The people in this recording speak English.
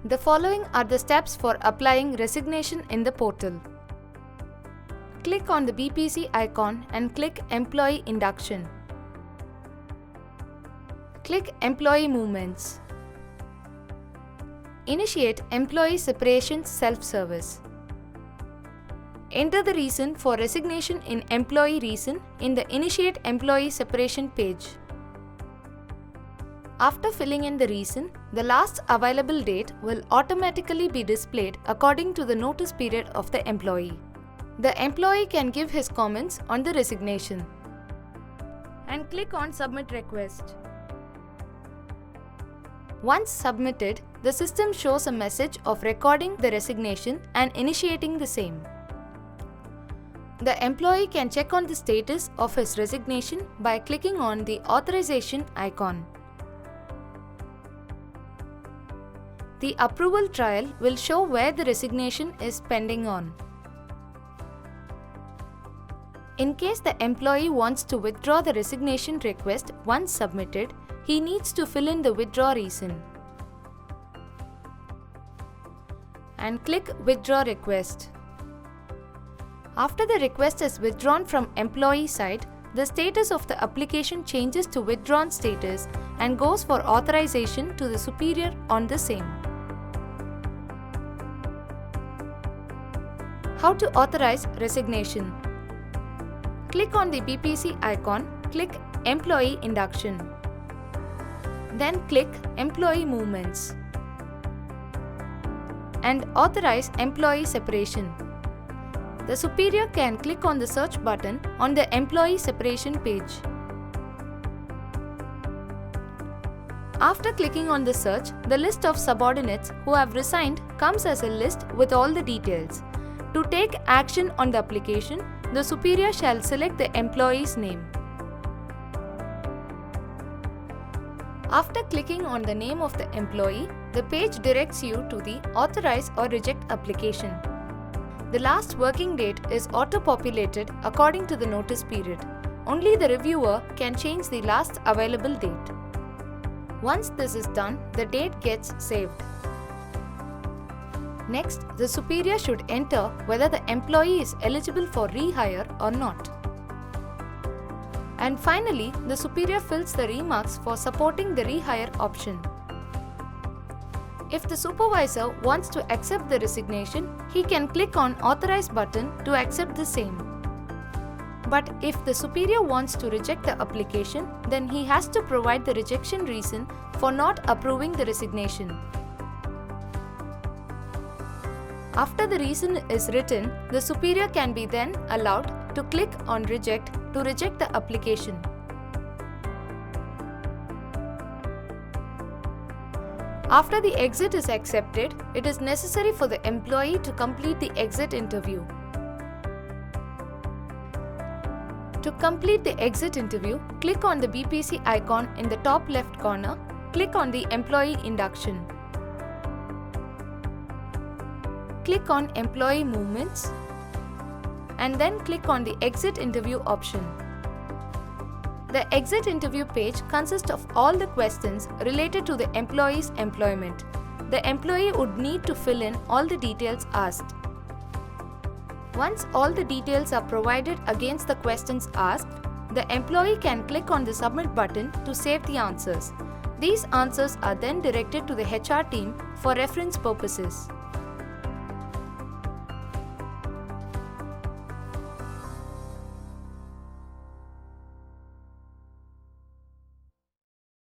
The following are the steps for applying resignation in the portal. Click on the BPC icon and click Employee Induction. Click Employee Movements. Initiate Employee Separation Self-Service. Enter the reason for resignation in Employee Reason in the Initiate Employee Separation page. After filling in the reason, the last available date will automatically be displayed according to the notice period of the employee. The employee can give his comments on the resignation. And click on Submit Request. Once submitted, the system shows a message of recording the resignation and initiating the same. The employee can check on the status of his resignation by clicking on the authorization icon. The approval trail will show where the resignation is pending on. In case the employee wants to withdraw the resignation request once submitted, he needs to fill in the withdraw reason. And click Withdraw Request. After the request is withdrawn from employee side, the status of the application changes to withdrawn status and goes for authorization to the superior on the same. How to authorize resignation? Click on the BPC icon, click Employee Induction. Then click Employee Movements and authorize employee separation. The superior can click on the search button on the employee separation page. After clicking on the search, the list of subordinates who have resigned comes as a list with all the details. To take action on the application, the superior shall select the employee's name. After clicking on the name of the employee, the page directs you to the Authorize or Reject application. The last working date is auto-populated according to the notice period. Only the reviewer can change the last available date. Once this is done, the date gets saved. Next, the superior should enter whether the employee is eligible for rehire or not. And finally, the superior fills the remarks for supporting the rehire option. If the supervisor wants to accept the resignation, he can click on Authorize button to accept the same. But if the superior wants to reject the application, then he has to provide the rejection reason for not approving the resignation. After the reason is written, the superior can be then allowed to click on Reject to reject the application. After the exit is accepted, it is necessary for the employee to complete the exit interview. To complete the exit interview, click on the BPC icon in the top left corner, click on the Employee Induction. Click on Employee Movements and then click on the Exit Interview option. The exit interview page consists of all the questions related to the employee's employment. The employee would need to fill in all the details asked. Once all the details are provided against the questions asked, the employee can click on the Submit button to save the answers. These answers are then directed to the HR team for reference purposes.